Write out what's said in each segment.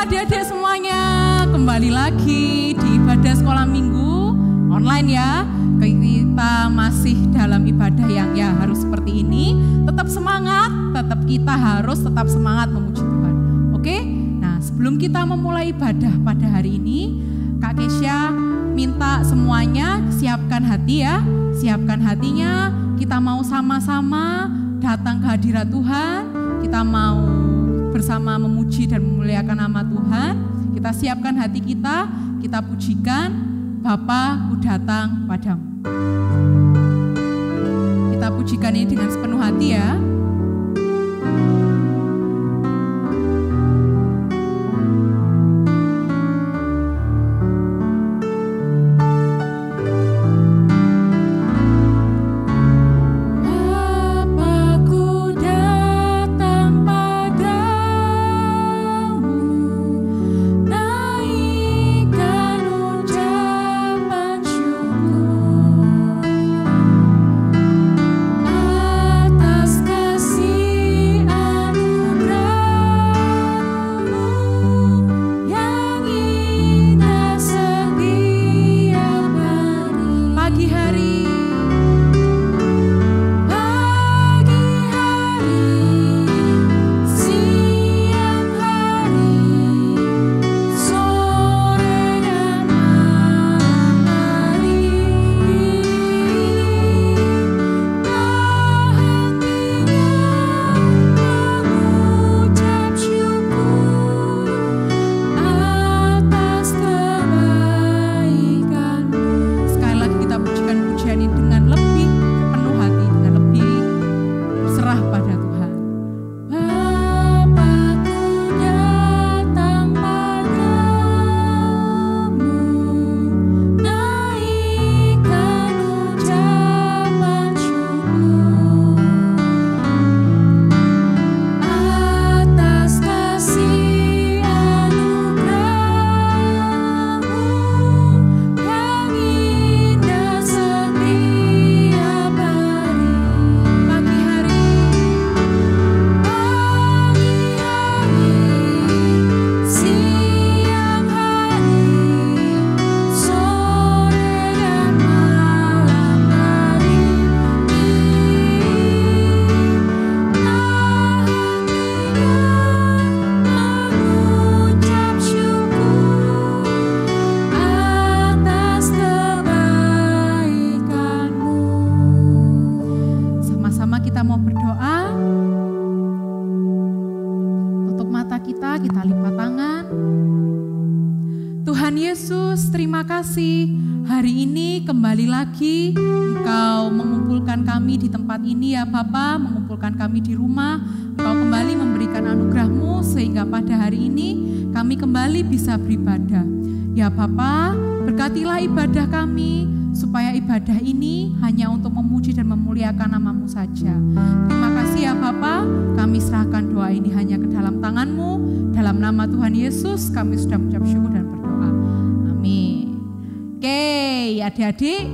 adik-adik semuanya, kembali lagi di ibadah sekolah minggu online ya. Kita masih dalam ibadah yang ya harus seperti ini. Tetap semangat, kita harus tetap semangat memuji Tuhan. Oke? Nah, sebelum kita memulai ibadah pada hari ini, Kak Kesha minta semuanya siapkan hati ya. Siapkan hatinya, kita mau sama-sama datang ke hadirat Tuhan. Kita mau bersama memuji dan memuliakan nama Tuhan. Kita siapkan hati kita pujikan, Bapa ku datang padamu. Kita pujikan ini dengan sepenuh hati ya. Hari ini kembali lagi Engkau mengumpulkan kami di tempat ini ya Bapa, mengumpulkan kami di rumah. Engkau kembali memberikan anugerah-Mu sehingga pada hari ini kami kembali bisa beribadah. Ya Bapa, berkatilah ibadah kami supaya ibadah ini hanya untuk memuji dan memuliakan nama-Mu saja. Terima kasih ya Bapa, kami serahkan doa ini hanya ke dalam tangan-Mu. Dalam nama Tuhan Yesus kami sudah mengucap syukur dan berdoa. Amin. Oke, adik-adik.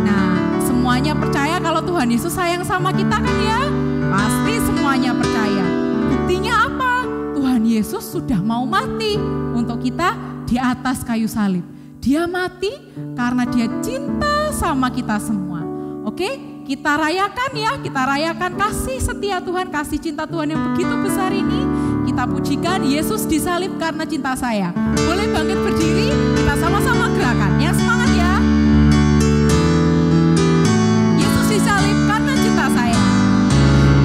Nah, semuanya percaya kalau Tuhan Yesus sayang sama kita kan ya? Pasti semuanya percaya. Buktinya apa? Tuhan Yesus sudah mau mati untuk kita di atas kayu salib. Dia mati karena dia cinta sama kita semua. Oke, kita rayakan ya, kita rayakan kasih setia Tuhan, kasih cinta Tuhan yang begitu besar ini. Kita pujikan Yesus disalib karena cinta saya. Boleh bangkit berdiri, kita sama-sama gerakan. Yang semangat ya. Yesus disalib karena cinta saya.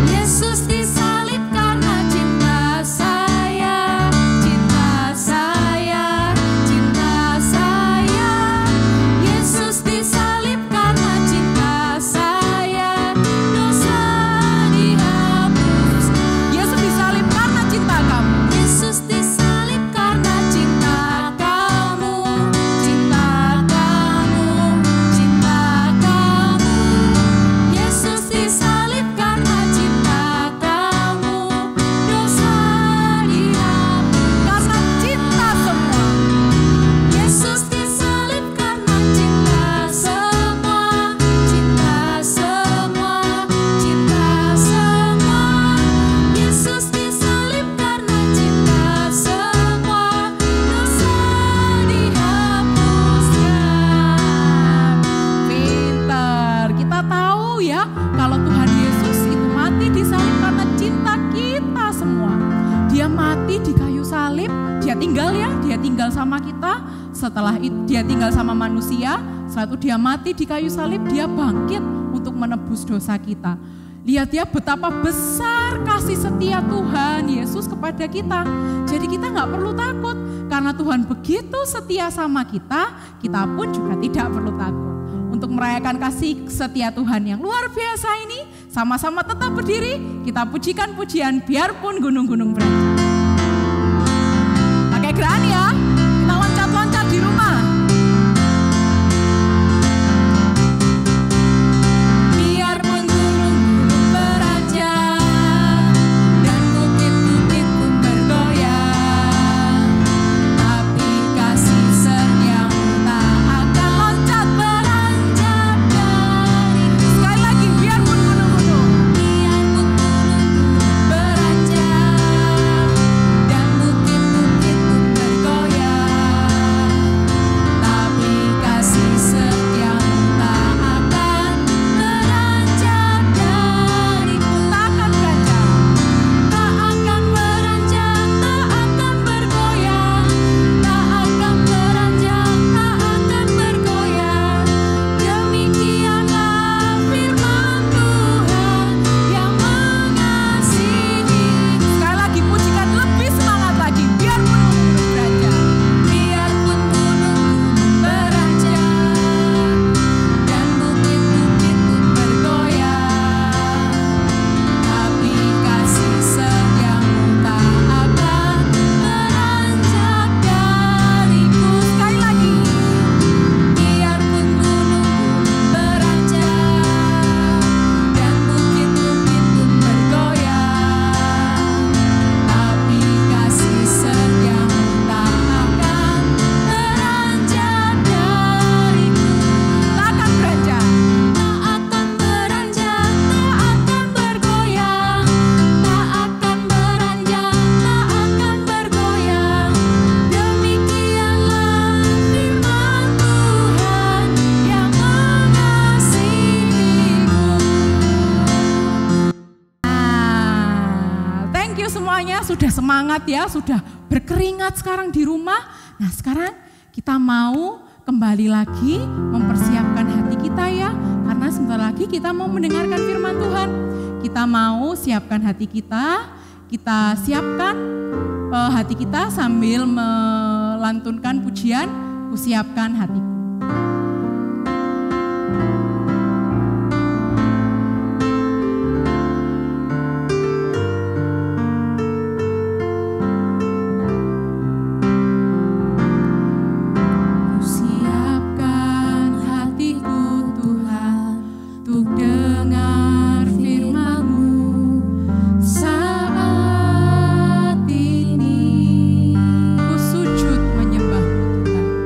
Yesus disalib karena cinta saya. Cinta saya, cinta saya. Yesus disalib karena cinta saya. Dosa dihapus. Yesus disalib karena cinta kamu. Yesus disalib karena cinta kamu. Cinta kayu salib, dia tinggal sama kita. Setelah itu dia tinggal sama manusia, setelah itu dia mati di kayu salib, dia bangkit untuk menebus dosa kita. Lihat ya betapa besar kasih setia Tuhan Yesus kepada kita. Jadi kita nggak perlu takut, karena Tuhan begitu setia sama kita, kita pun juga tidak perlu takut. Untuk merayakan kasih setia Tuhan yang luar biasa ini, sama-sama tetap berdiri, kita pujikan pujian biarpun gunung-gunung beranjak. Pakai gerakan ya, kita loncat-loncat di rumah. Sudah semangat ya, sudah berkeringat sekarang di rumah. Nah sekarang kita mau kembali lagi mempersiapkan hati kita ya. Karena sebentar lagi kita mau mendengarkan firman Tuhan. Kita mau siapkan hati kita siapkan hati kita sambil melantunkan pujian, kusiapkan hatiku. Ku sujud menyembah-Mu Tuhan.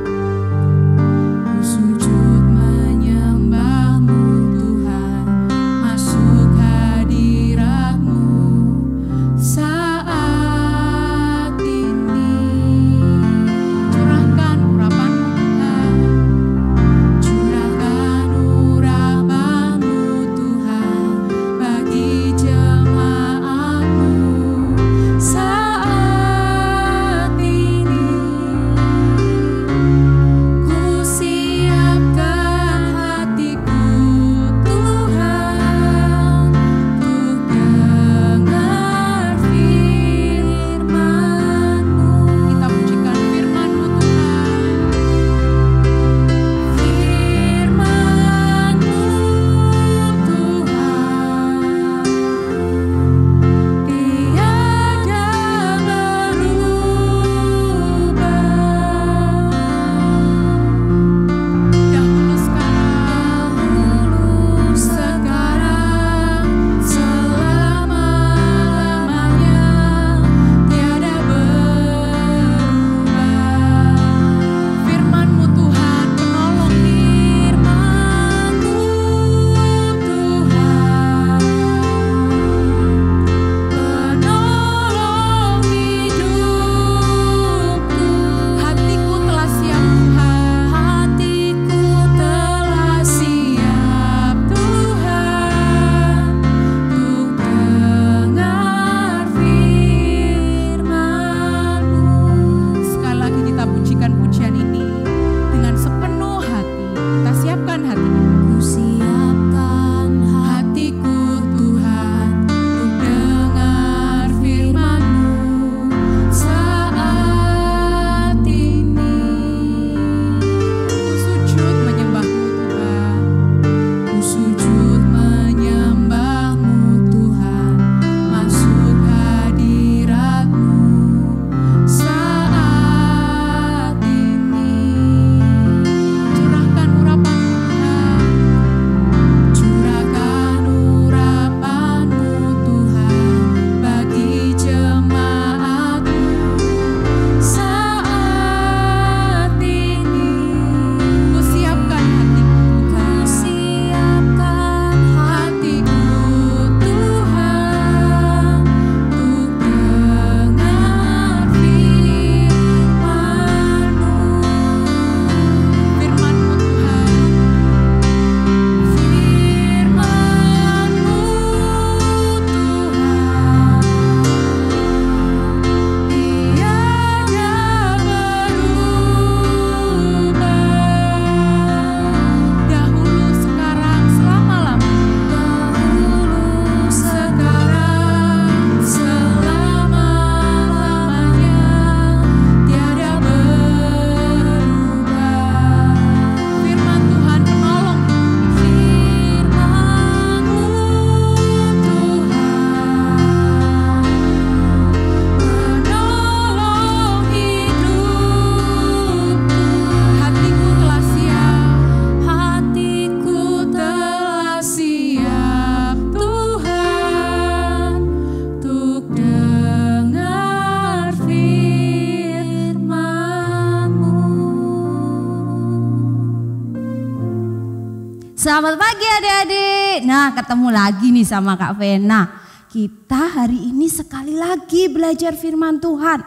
Selamat pagi adik-adik. Nah, ketemu lagi nih sama Kak Vena. Kita hari ini sekali lagi belajar firman Tuhan.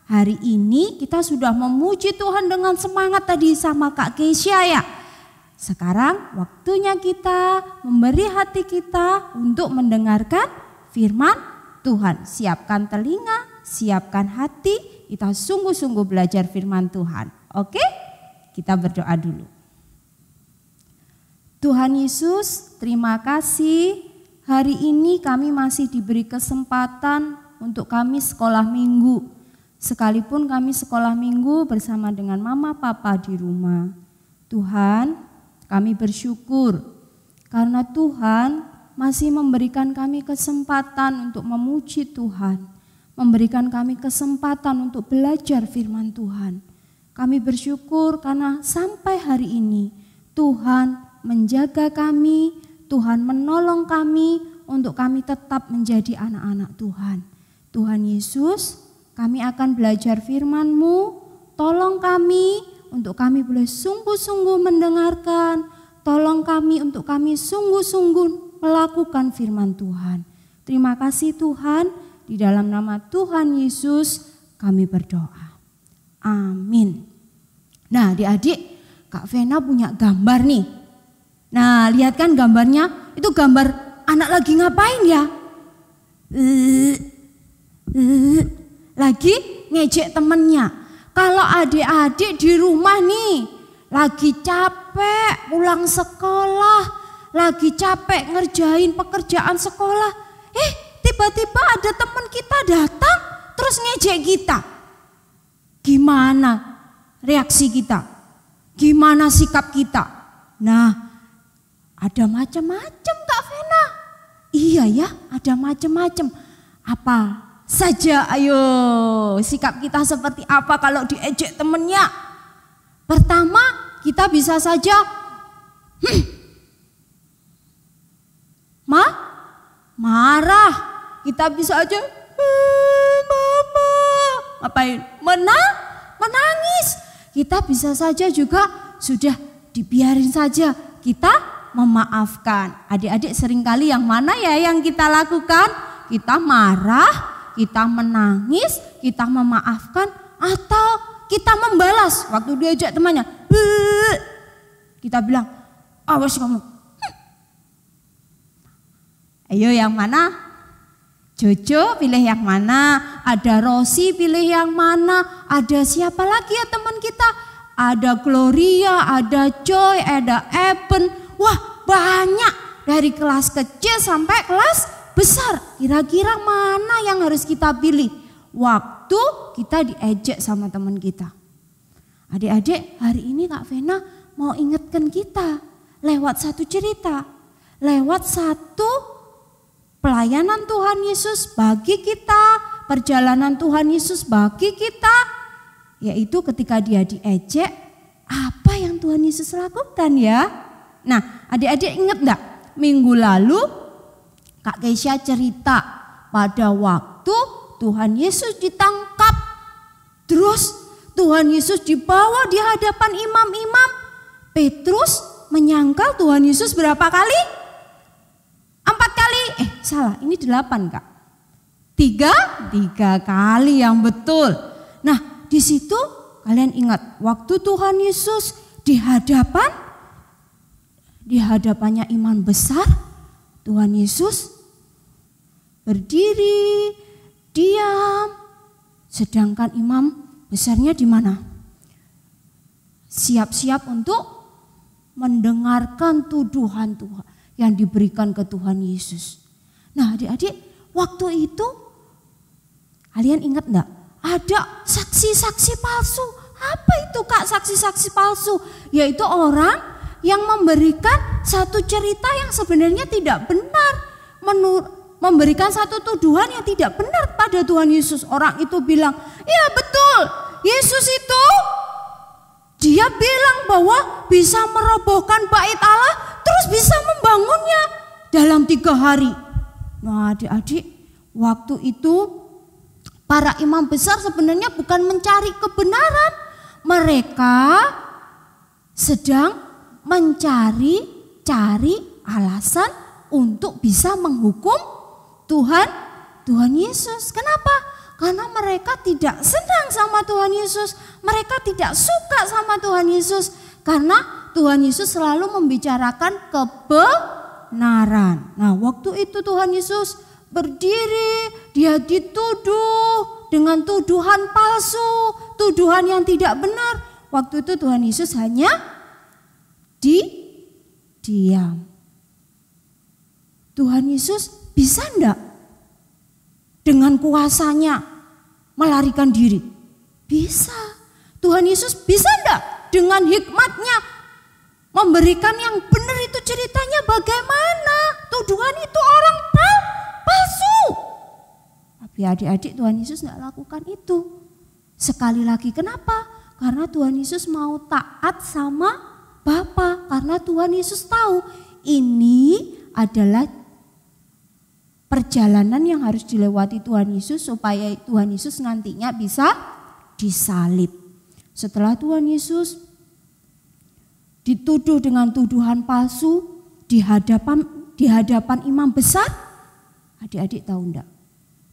Hari ini kita sudah memuji Tuhan dengan semangat tadi sama Kak Keisha ya. Sekarang waktunya kita memberi hati kita untuk mendengarkan firman Tuhan. Siapkan telinga, siapkan hati, kita sungguh-sungguh belajar firman Tuhan. Oke? Kita berdoa dulu. Tuhan Yesus, terima kasih. Hari ini kami masih diberi kesempatan untuk kami sekolah minggu. Sekalipun kami sekolah minggu bersama dengan mama papa di rumah. Tuhan, kami bersyukur karena Tuhan masih memberikan kami kesempatan untuk memuji Tuhan. Memberikan kami kesempatan untuk belajar firman Tuhan. Kami bersyukur karena sampai hari ini Tuhan menjaga kami, Tuhan menolong kami untuk kami tetap menjadi anak-anak Tuhan. Tuhan Yesus, kami akan belajar firman-Mu, tolong kami untuk kami boleh sungguh-sungguh mendengarkan, tolong kami untuk kami sungguh-sungguh melakukan firman Tuhan. Terima kasih Tuhan, di dalam nama Tuhan Yesus kami berdoa. Amin. Nah adik-adik, Kak Vena punya gambar nih. Nah lihat kan gambarnya, itu gambar anak lagi ngapain ya? Lagi ngejek temennya. Kalau adik-adik di rumah nih, lagi capek pulang sekolah, lagi capek ngerjain pekerjaan sekolah, tiba-tiba ada teman kita datang terus ngejek kita. Gimana reaksi kita? Gimana sikap kita? Nah, ada macam-macam Kak Vena. Iya ya, ada macam-macam. Apa saja, ayo sikap kita seperti apa kalau diejek temennya? Pertama, kita bisa saja marah. Kita bisa aja mama, ngapain? Menangis. Kita bisa saja juga sudah dibiarin saja, kita memaafkan. Adik-adik seringkali yang mana ya yang kita lakukan? Kita marah, kita menangis, kita memaafkan, atau kita membalas waktu diajak temannya. Kita bilang, awas kamu. Ayo yang mana? Jojo pilih yang mana? Ada Rosi pilih yang mana? Ada siapa lagi ya teman kita? Ada Gloria, ada Joy, ada Eben. Wah banyak, dari kelas kecil sampai kelas besar. Kira-kira mana yang harus kita pilih waktu kita diejek sama teman kita? Adik-adik, hari ini Kak Vena mau ingatkan kita lewat satu cerita, lewat satu pelayanan Tuhan Yesus bagi kita, perjalanan Tuhan Yesus bagi kita, yaitu ketika dia diejek, apa yang Tuhan Yesus lakukan ya? Nah, adik-adik ingat enggak? Minggu lalu Kak Keisha cerita pada waktu Tuhan Yesus ditangkap. Terus Tuhan Yesus dibawa di hadapan imam-imam. Petrus menyangkal Tuhan Yesus berapa kali? 4 kali. Salah, ini 8 Kak. 3 kali yang betul. Nah, di situ kalian ingat waktu Tuhan Yesus di hadapannya imam besar, Tuhan Yesus berdiri, diam, sedangkan imam besarnya di mana? Siap-siap untuk mendengarkan tuduhan Tuhan yang diberikan ke Tuhan Yesus. Nah adik-adik, waktu itu kalian ingat enggak? Ada saksi-saksi palsu. Apa itu Kak saksi-saksi palsu? Yaitu orang yang memberikan satu cerita yang sebenarnya tidak benar, memberikan satu tuduhan yang tidak benar pada Tuhan Yesus. Orang itu bilang, ya betul, Yesus itu dia bilang bahwa bisa merobohkan bait Allah, terus bisa membangunnya dalam 3 hari. Nah adik-adik, waktu itu para imam besar sebenarnya bukan mencari kebenaran. Mereka sedang mencari cari alasan untuk bisa menghukum Tuhan Yesus. Kenapa? Karena mereka tidak senang sama Tuhan Yesus. Mereka tidak suka sama Tuhan Yesus. Karena Tuhan Yesus selalu membicarakan kebenaran. Nah, waktu itu Tuhan Yesus berdiri, dia dituduh dengan tuduhan palsu, tuduhan yang tidak benar. Waktu itu Tuhan Yesus hanya diam. Tuhan Yesus bisa enggak dengan kuasanya melarikan diri? Bisa. Tuhan Yesus bisa enggak dengan hikmatnya memberikan yang benar? Itu ceritanya bagaimana? Tuduhan itu orang palsu. Tapi adik-adik, Tuhan Yesus enggak lakukan itu. Sekali lagi, kenapa? Karena Tuhan Yesus mau taat sama Bapa. Karena Tuhan Yesus tahu ini adalah perjalanan yang harus dilewati Tuhan Yesus supaya Tuhan Yesus nantinya bisa disalib. Setelah Tuhan Yesus dituduh dengan tuduhan palsu di hadapan imam besar, adik-adik tahu enggak?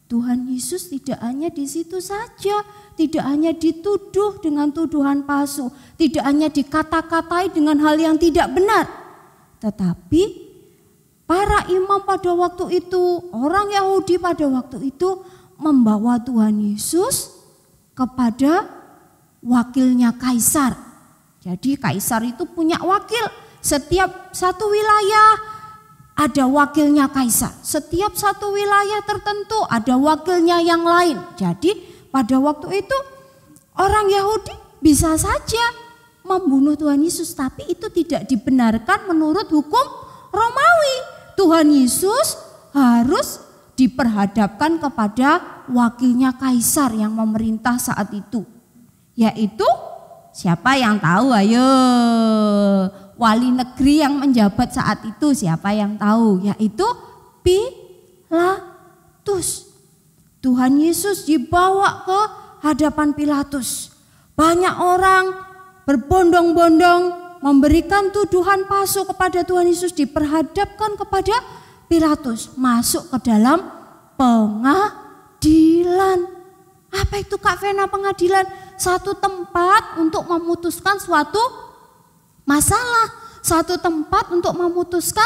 Tuhan Yesus tidak hanya di situ saja, tidak hanya dituduh dengan tuduhan palsu, tidak hanya dikata-katai dengan hal yang tidak benar, tetapi para imam pada waktu itu, orang Yahudi pada waktu itu membawa Tuhan Yesus kepada wakilnya Kaisar. Jadi Kaisar itu punya wakil, setiap satu wilayah ada wakilnya Kaisar. Setiap satu wilayah tertentu ada wakilnya yang lain. Jadi pada waktu itu orang Yahudi bisa saja membunuh Tuhan Yesus, tapi itu tidak dibenarkan menurut hukum Romawi. Tuhan Yesus harus diperhadapkan kepada wakilnya Kaisar yang memerintah saat itu. Yaitu siapa yang tahu? Ayo, wali negeri yang menjabat saat itu siapa yang tahu? Yaitu Pilatus. Tuhan Yesus dibawa ke hadapan Pilatus. Banyak orang berbondong-bondong memberikan tuduhan palsu kepada Tuhan Yesus, diperhadapkan kepada Pilatus, masuk ke dalam pengadilan. Apa itu Kak Vena pengadilan? Satu tempat untuk memutuskan suatu masalah, satu tempat untuk memutuskan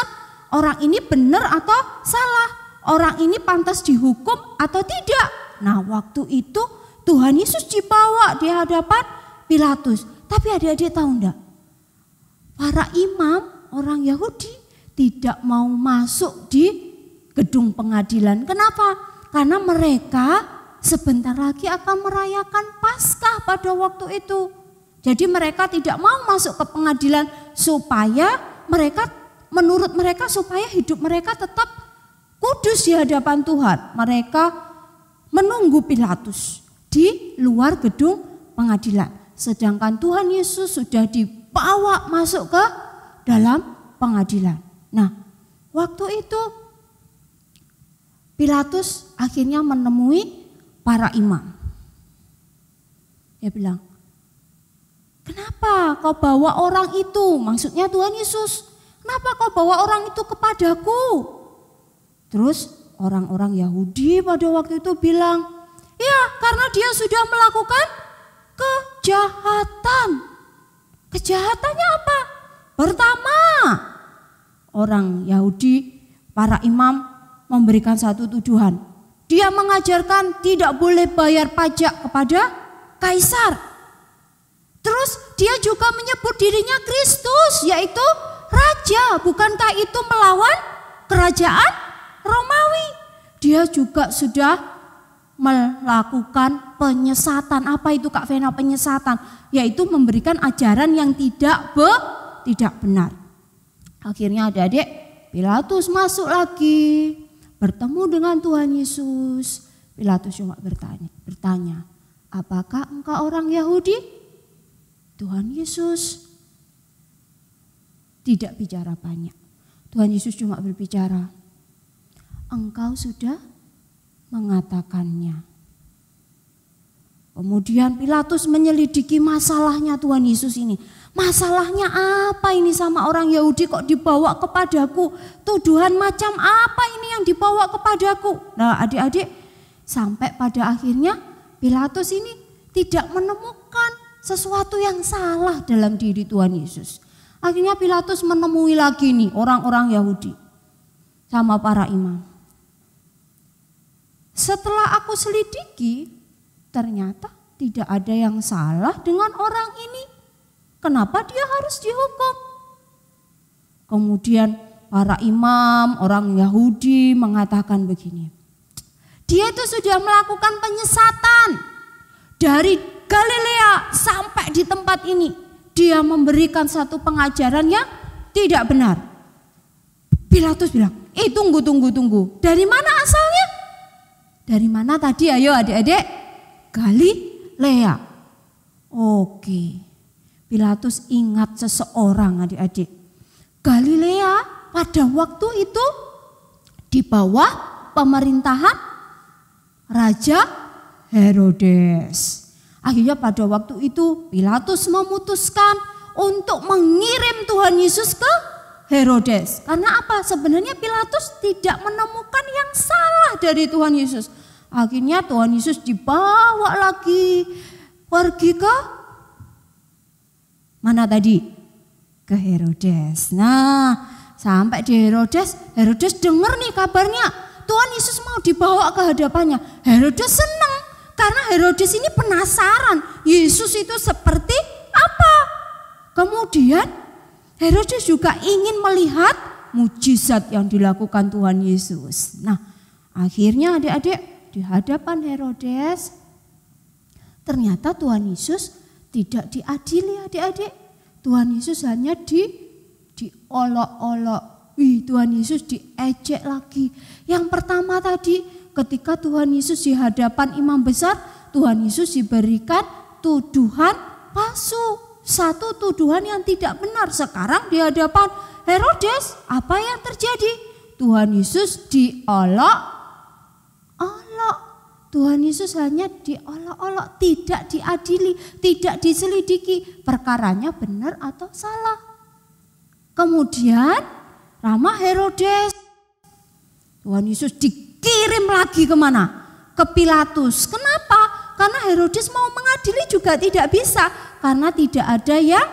orang ini benar atau salah, orang ini pantas dihukum atau tidak. Nah, waktu itu Tuhan Yesus dibawa di hadapan Pilatus. Tapi adik-adik tahu enggak? Para imam orang Yahudi tidak mau masuk di gedung pengadilan. Kenapa? Karena mereka sebentar lagi akan merayakan Paskah pada waktu itu. Jadi mereka tidak mau masuk ke pengadilan supaya mereka, menurut mereka supaya hidup mereka tetap kudus di hadapan Tuhan. Mereka menunggu Pilatus di luar gedung pengadilan. Sedangkan Tuhan Yesus sudah dibawa masuk ke dalam pengadilan. Nah, waktu itu Pilatus akhirnya menemui para imam. Dia bilang, "Kenapa kau bawa orang itu?" Maksudnya Tuhan Yesus. "Kenapa kau bawa orang itu kepadaku?" Terus orang-orang Yahudi pada waktu itu bilang, "Ya, karena dia sudah melakukan kejahatan." Kejahatannya apa? Pertama, orang Yahudi, para imam memberikan satu tuduhan. Dia mengajarkan tidak boleh bayar pajak kepada Kaisar. Terus dia juga menyebut dirinya Kristus, yaitu Raja. Bukankah itu melawan kerajaan Romawi? Dia juga sudah melakukan penyesatan. Apa itu Kak Vena penyesatan? Yaitu memberikan ajaran yang tidak benar. Akhirnya adik-adik, Pilatus masuk lagi, bertemu dengan Tuhan Yesus. Pilatus cuma bertanya, "Apakah engkau orang Yahudi?" Tuhan Yesus tidak bicara banyak. Tuhan Yesus cuma berbicara, "Engkau sudah mengatakannya." Kemudian Pilatus menyelidiki masalahnya Tuhan Yesus ini. Masalahnya apa ini sama orang Yahudi kok dibawa kepadaku? Tuduhan macam apa ini yang dibawa kepadaku? Nah adik-adik, sampai pada akhirnya Pilatus ini tidak menemukan sesuatu yang salah dalam diri Tuhan Yesus. Akhirnya Pilatus menemui lagi nih orang-orang Yahudi sama para imam. Setelah aku selidiki, ternyata tidak ada yang salah dengan orang ini. Kenapa dia harus dihukum? Kemudian para imam, orang Yahudi mengatakan begini. Dia itu sudah melakukan penyesatan. Dari Galilea sampai di tempat ini. Dia memberikan satu pengajaran yang tidak benar. Pilatus bilang, tunggu. Dari mana asalnya? Dari mana tadi? Ayo adik-adik. Galilea. Oke. Pilatus ingat seseorang adik-adik. Galilea pada waktu itu di bawah pemerintahan Raja Herodes. Akhirnya pada waktu itu Pilatus memutuskan untuk mengirim Tuhan Yesus ke Herodes. Karena apa? Sebenarnya Pilatus tidak menemukan yang salah dari Tuhan Yesus. Akhirnya Tuhan Yesus dibawa lagi pergi ke mana tadi? Ke Herodes. Nah, sampai di Herodes dengar nih kabarnya. Tuhan Yesus mau dibawa ke hadapannya. Herodes senang karena Herodes ini penasaran. Yesus itu seperti apa? Kemudian Herodes juga ingin melihat mujizat yang dilakukan Tuhan Yesus. Nah, akhirnya adik-adik di hadapan Herodes ternyata Tuhan Yesus tidak diadili adik-adik. Tuhan Yesus hanya diolok-olok. Tuhan Yesus diejek lagi. Yang pertama tadi ketika Tuhan Yesus di hadapan imam besar, Tuhan Yesus diberikan tuduhan palsu. Satu tuduhan yang tidak benar. Sekarang di hadapan Herodes, apa yang terjadi? Tuhan Yesus diolok-olok. Tuhan Yesus hanya diolok-olok, tidak diadili, tidak diselidiki perkaranya benar atau salah. Kemudian Rama Herodes, Tuhan Yesus dikirim lagi kemana? Ke Pilatus. Kenapa? Karena Herodes mau mengadili juga tidak bisa. Karena tidak ada yang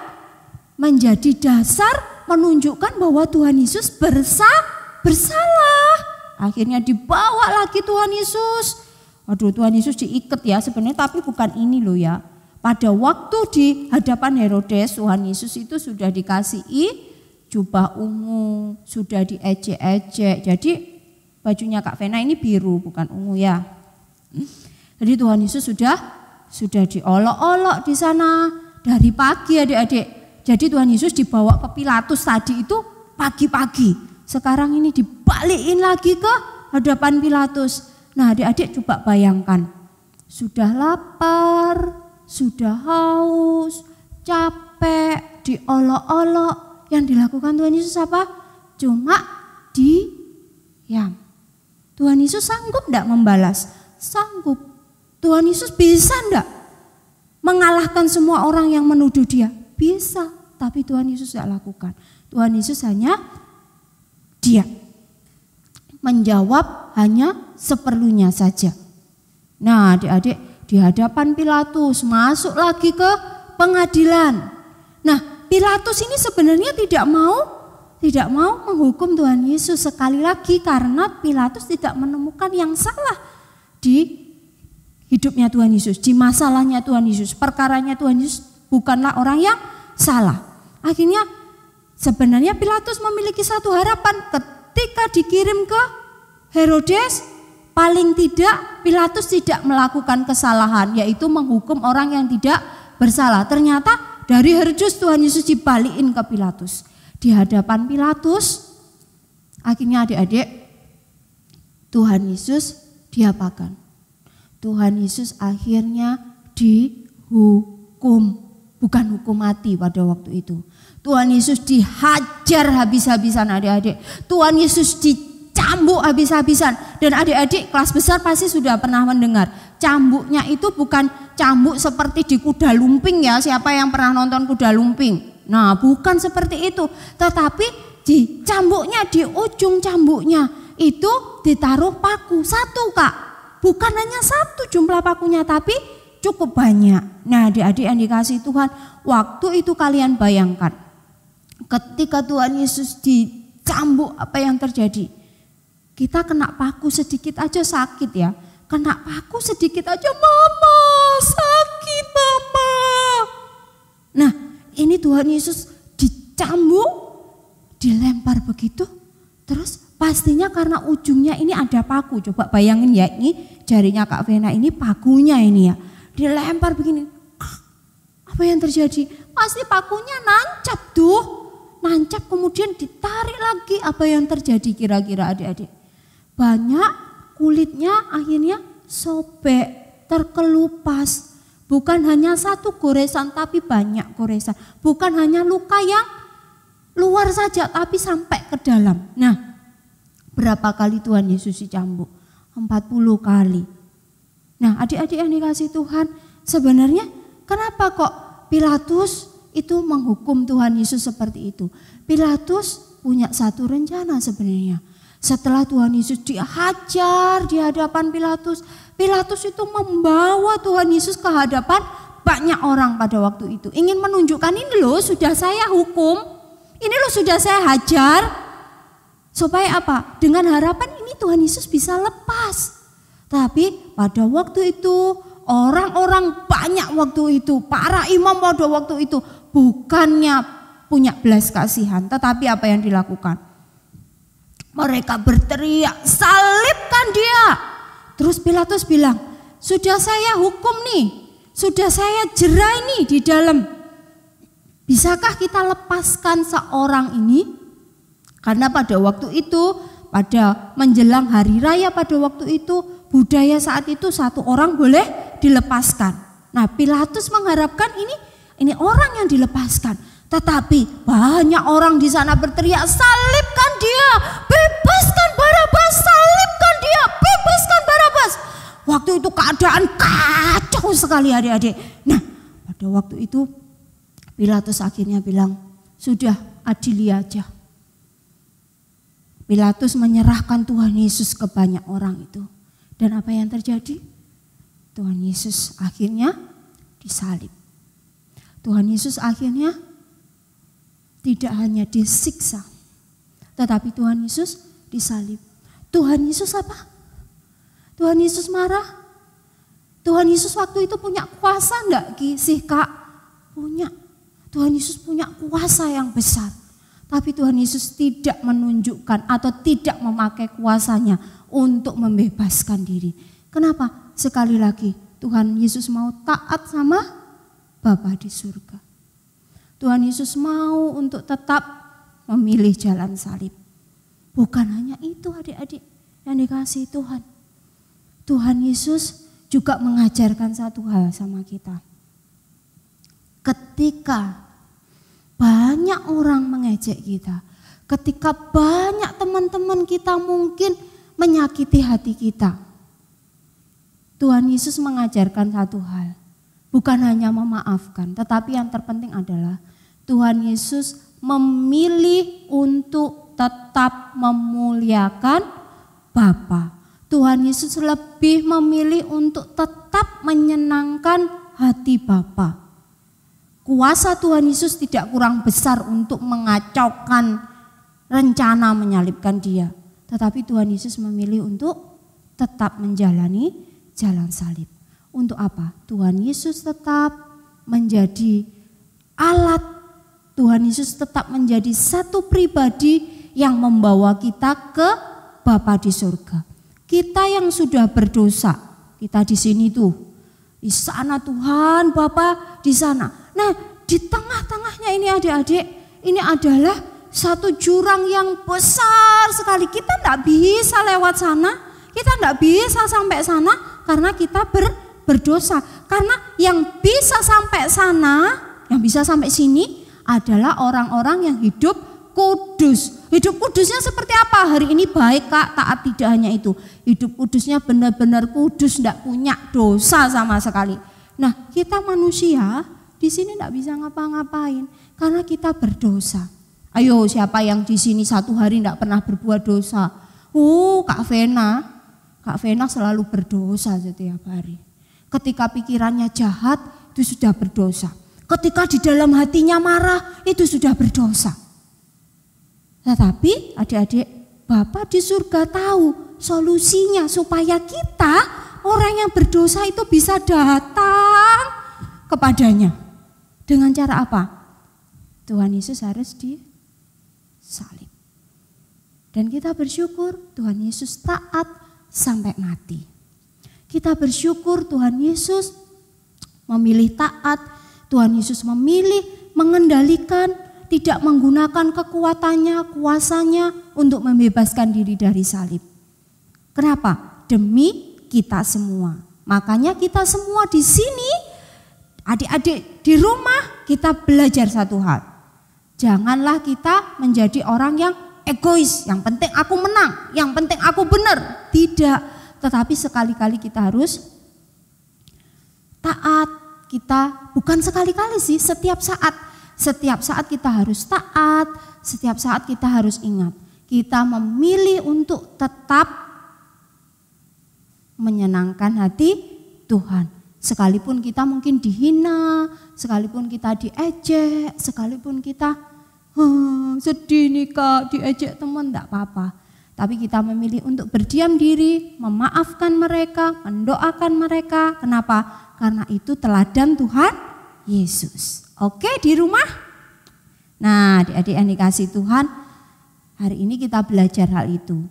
menjadi dasar menunjukkan bahwa Tuhan Yesus bersalah. Akhirnya dibawa lagi Tuhan Yesus. Waduh, Tuhan Yesus diikat ya sebenarnya, tapi bukan ini loh ya. Pada waktu di hadapan Herodes, Tuhan Yesus itu sudah dikasih jubah ungu, sudah diejek-ejek. Jadi bajunya Kak Vena ini biru, bukan ungu ya. Jadi Tuhan Yesus sudah diolok-olok di sana dari pagi adik-adik. Jadi Tuhan Yesus dibawa ke Pilatus tadi itu pagi-pagi. Sekarang ini dibalikin lagi ke hadapan Pilatus. Nah adik-adik coba bayangkan, sudah lapar, sudah haus, capek, diolok-olok. Yang dilakukan Tuhan Yesus apa? Cuma diam. Tuhan Yesus sanggup enggak membalas? Sanggup. Tuhan Yesus bisa enggak mengalahkan semua orang yang menuduh dia? Bisa, tapi Tuhan Yesus enggak lakukan. Tuhan Yesus hanya diam. Menjawab hanya seperlunya saja. Nah adik-adik di hadapan Pilatus masuk lagi ke pengadilan. Nah Pilatus ini sebenarnya tidak mau menghukum Tuhan Yesus sekali lagi karena Pilatus tidak menemukan yang salah di hidupnya Tuhan Yesus, di masalahnya Tuhan Yesus, perkaranya Tuhan Yesus bukanlah orang yang salah. Akhirnya sebenarnya Pilatus memiliki satu harapan ketika dikirim ke Herodes, paling tidak Pilatus tidak melakukan kesalahan, yaitu menghukum orang yang tidak bersalah. Ternyata dari Herodes Tuhan Yesus dibalikin ke Pilatus. Di hadapan Pilatus, akhirnya adik-adik, Tuhan Yesus diapakan? Tuhan Yesus akhirnya dihukum, bukan hukum mati pada waktu itu. Tuhan Yesus dihajar habis-habisan adik-adik. Tuhan Yesus dicambuk habis-habisan. Dan adik-adik kelas besar pasti sudah pernah mendengar. Cambuknya itu bukan cambuk seperti di kuda lumping ya. Siapa yang pernah nonton kuda lumping? Nah, bukan seperti itu. Tetapi di cambuknya, di ujung cambuknya itu ditaruh paku satu, Kak. Bukan hanya satu jumlah pakunya, tapi cukup banyak. Nah, adik-adik yang dikasih Tuhan, waktu itu kalian bayangkan ketika Tuhan Yesus dicambuk, apa yang terjadi? Kita kena paku sedikit aja sakit ya. Kena paku sedikit aja, mama sakit mama. Nah, ini Tuhan Yesus dicambuk, dilempar begitu. Terus pastinya karena ujungnya ini ada paku. Coba bayangin ya, ini jarinya Kak Vena ini pakunya ini ya. Dilempar begini. Apa yang terjadi? Pasti pakunya nancap tuh. Nancap kemudian ditarik lagi. Apa yang terjadi kira-kira adik-adik? Banyak kulitnya akhirnya sobek, terkelupas. Bukan hanya satu goresan tapi banyak goresan. Bukan hanya luka yang luar saja tapi sampai ke dalam. Nah, berapa kali Tuhan Yesus dicambuk? 40 kali. Nah, adik-adik yang dikasih Tuhan, sebenarnya kenapa kok Pilatus itu menghukum Tuhan Yesus seperti itu? Pilatus punya satu rencana sebenarnya. Setelah Tuhan Yesus dihajar di hadapan Pilatus, Pilatus itu membawa Tuhan Yesus ke hadapan banyak orang pada waktu itu. Ingin menunjukkan, ini loh sudah saya hukum, ini loh sudah saya hajar. Supaya apa? Dengan harapan ini Tuhan Yesus bisa lepas. Tapi pada waktu itu orang-orang banyak waktu itu, para imam pada waktu itu bukannya punya belas kasihan, tetapi apa yang dilakukan? Mereka berteriak, salibkan dia. Terus Pilatus bilang, sudah saya hukum nih, sudah saya jerai nih di dalam. Bisakah kita lepaskan seorang ini? Karena pada waktu itu, pada menjelang hari raya pada waktu itu, budaya saat itu satu orang boleh dilepaskan. Nah, Pilatus mengharapkan ini orang yang dilepaskan. Tetapi banyak orang di sana berteriak, salibkan dia, bebaskan Barabas, salibkan dia, bebaskan Barabas. Waktu itu keadaan kacau sekali adik-adik. Nah, pada waktu itu Pilatus akhirnya bilang, sudah adili aja. Pilatus menyerahkan Tuhan Yesus ke banyak orang itu. Dan apa yang terjadi? Tuhan Yesus akhirnya disalib. Tuhan Yesus akhirnya tidak hanya disiksa, tetapi Tuhan Yesus disalib. Tuhan Yesus apa? Tuhan Yesus marah? Tuhan Yesus waktu itu punya kuasa enggak sih Kak? Punya. Tuhan Yesus punya kuasa yang besar. Tapi Tuhan Yesus tidak menunjukkan atau tidak memakai kuasanya untuk membebaskan diri. Kenapa? Sekali lagi Tuhan Yesus mau taat sama Bapa di surga. Tuhan Yesus mau untuk tetap memilih jalan salib. Bukan hanya itu adik-adik yang dikasihi Tuhan. Tuhan Yesus juga mengajarkan satu hal sama kita. Ketika banyak orang mengejek kita, ketika banyak teman-teman kita mungkin menyakiti hati kita, Tuhan Yesus mengajarkan satu hal. Bukan hanya memaafkan, tetapi yang terpenting adalah Tuhan Yesus memilih untuk tetap memuliakan Bapa. Tuhan Yesus lebih memilih untuk tetap menyenangkan hati Bapa. Kuasa Tuhan Yesus tidak kurang besar untuk mengacaukan rencana menyalibkan dia. Tetapi Tuhan Yesus memilih untuk tetap menjalani jalan salib. Untuk apa? Tuhan Yesus tetap menjadi alat. Tuhan Yesus tetap menjadi satu pribadi yang membawa kita ke Bapa di surga. Kita yang sudah berdosa, kita di sini tuh, di sana Tuhan, Bapa di sana. Nah, di tengah-tengahnya ini adik-adik, ini adalah satu jurang yang besar sekali. Kita tidak bisa lewat sana, kita tidak bisa sampai sana karena kita berdosa. Karena yang bisa sampai sana, yang bisa sampai sini adalah orang-orang yang hidup kudus. Hidup kudusnya seperti apa? Hari ini baik Kak, taat, tidak hanya itu. Hidup kudusnya benar-benar kudus, tidak punya dosa sama sekali. Nah, kita manusia di sini tidak bisa ngapa-ngapain karena kita berdosa. Ayo, siapa yang di sini satu hari tidak pernah berbuat dosa? Kak Vena selalu berdosa setiap hari. Ketika pikirannya jahat, itu sudah berdosa. Ketika di dalam hatinya marah, itu sudah berdosa. Tetapi adik-adik, Bapa di surga tahu solusinya supaya kita, orang yang berdosa itu bisa datang kepadanya. Dengan cara apa? Tuhan Yesus harus disalib. Dan kita bersyukur Tuhan Yesus taat sampai mati. Kita bersyukur Tuhan Yesus memilih taat, Tuhan Yesus memilih mengendalikan, tidak menggunakan kekuatannya, kuasanya untuk membebaskan diri dari salib. Kenapa? Demi kita semua. Makanya kita semua di sini, adik-adik di rumah, kita belajar satu hal. Janganlah kita menjadi orang yang egois, yang penting aku menang, yang penting aku benar. Tidak, tetapi sekali-kali kita harus taat. Kita bukan sekali-kali sih, setiap saat. Setiap saat kita harus taat, setiap saat kita harus ingat. Kita memilih untuk tetap menyenangkan hati Tuhan. Sekalipun kita mungkin dihina, sekalipun kita diejek, sekalipun kita sedih nih Kak, diejek teman, enggak apa-apa. Tapi kita memilih untuk berdiam diri, memaafkan mereka, mendoakan mereka. Kenapa? Karena itu teladan Tuhan Yesus. Oke, di rumah? Nah, adik-adik yang dikasih Tuhan, hari ini kita belajar hal itu.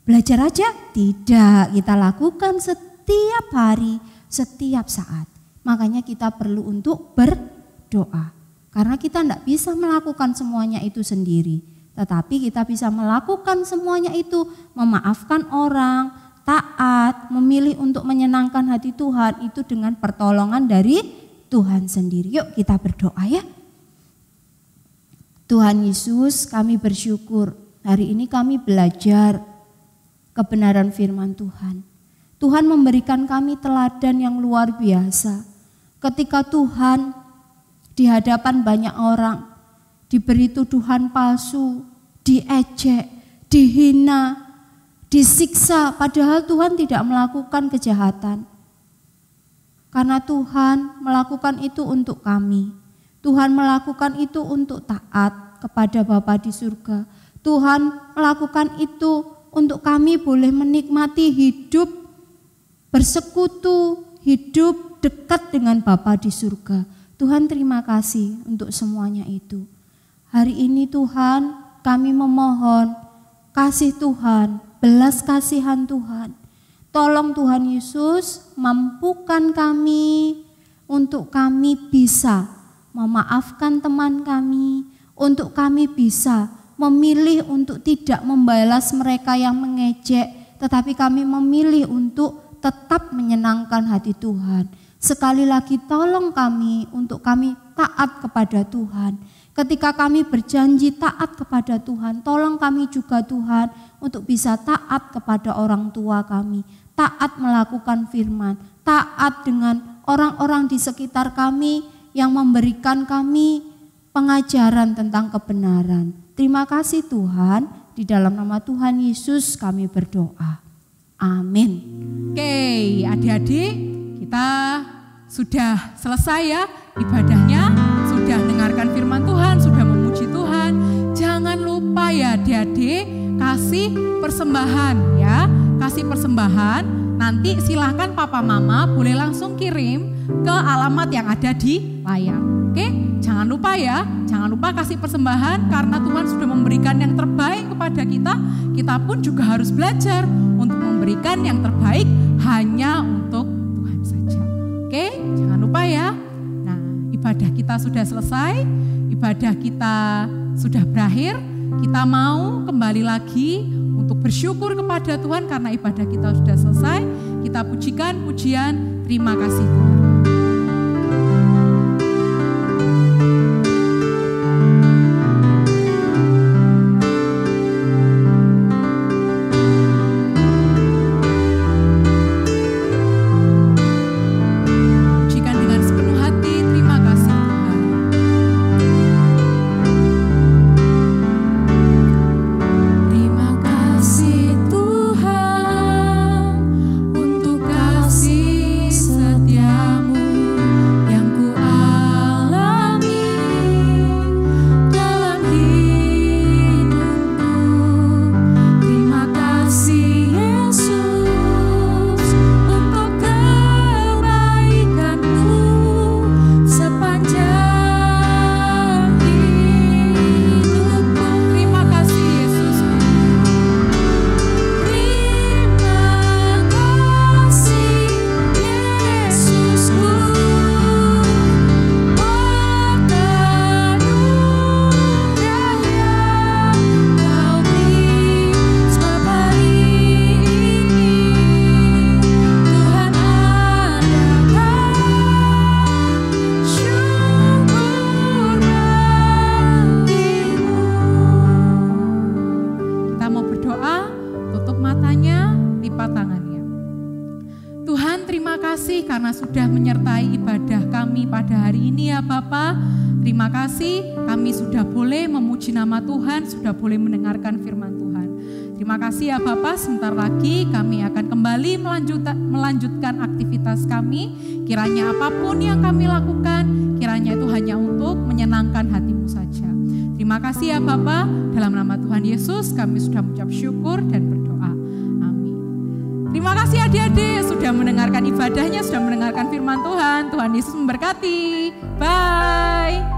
Belajar aja? Tidak, kita lakukan setiap hari, setiap saat. Makanya kita perlu untuk berdoa. Karena kita tidak bisa melakukan semuanya itu sendiri. Tetapi kita bisa melakukan semuanya itu, memaafkan orang, taat, memilih untuk menyenangkan hati Tuhan itu dengan pertolongan dari Tuhan sendiri. Yuk kita berdoa ya. Tuhan Yesus, kami bersyukur hari ini kami belajar kebenaran firman Tuhan. Tuhan memberikan kami teladan yang luar biasa. Ketika Tuhan di hadapan banyak orang diberi tuduhan palsu, diejek, dihina, disiksa, padahal Tuhan tidak melakukan kejahatan. Karena Tuhan melakukan itu untuk kami. Tuhan melakukan itu untuk taat kepada Bapa di surga. Tuhan melakukan itu untuk kami boleh menikmati hidup bersekutu, hidup dekat dengan Bapa di surga. Tuhan terima kasih untuk semuanya itu. Hari ini Tuhan kami memohon kasih Tuhan, belas kasihan Tuhan. Tolong Tuhan Yesus mampukan kami untuk kami bisa memaafkan teman kami, untuk kami bisa memilih untuk tidak membalas mereka yang mengejek, tetapi kami memilih untuk tetap menyenangkan hati Tuhan. Sekali lagi tolong kami untuk kami taat kepada Tuhan. Ketika kami berjanji taat kepada Tuhan, tolong kami juga Tuhan untuk bisa taat kepada orang tua kami. Taat melakukan firman, taat dengan orang-orang di sekitar kami yang memberikan kami pengajaran tentang kebenaran. Terima kasih Tuhan, di dalam nama Tuhan Yesus kami berdoa. Amin. Oke, adik-adik, kita sudah selesai ya ibadahnya, sudah dengarkan firman Tuhan, sudah memuji Tuhan. Jangan lupa ya adik-adik, kasih persembahan ya, kasih persembahan. Nanti silahkan papa mama boleh langsung kirim ke alamat yang ada di layar. Oke, jangan lupa ya, jangan lupa kasih persembahan karena Tuhan sudah memberikan yang terbaik kepada kita. Kita pun juga harus belajar untuk memberikan yang terbaik hanya untuk Tuhan saja. Oke, jangan lupa ya. Nah, ibadah kita sudah selesai, ibadah kita sudah berakhir. Kita mau kembali lagi untuk bersyukur kepada Tuhan karena ibadah kita sudah selesai. Kita pujikan pujian terima kasih Tuhan. Pujikan dengan sudah menyertai ibadah kami pada hari ini ya Bapa. Terima kasih kami sudah boleh memuji nama Tuhan, sudah boleh mendengarkan firman Tuhan. Terima kasih ya Bapa, sebentar lagi kami akan kembali melanjutkan aktivitas kami. Kiranya apapun yang kami lakukan, kiranya itu hanya untuk menyenangkan hati-Mu saja. Terima kasih ya Bapa, dalam nama Tuhan Yesus kami sudah mengucap syukur dan berdoa. Amin. Terima kasih adik-adik sudah mendengarkan ibadahnya, sudah mendengarkan firman Tuhan. Tuhan Yesus memberkati. Bye.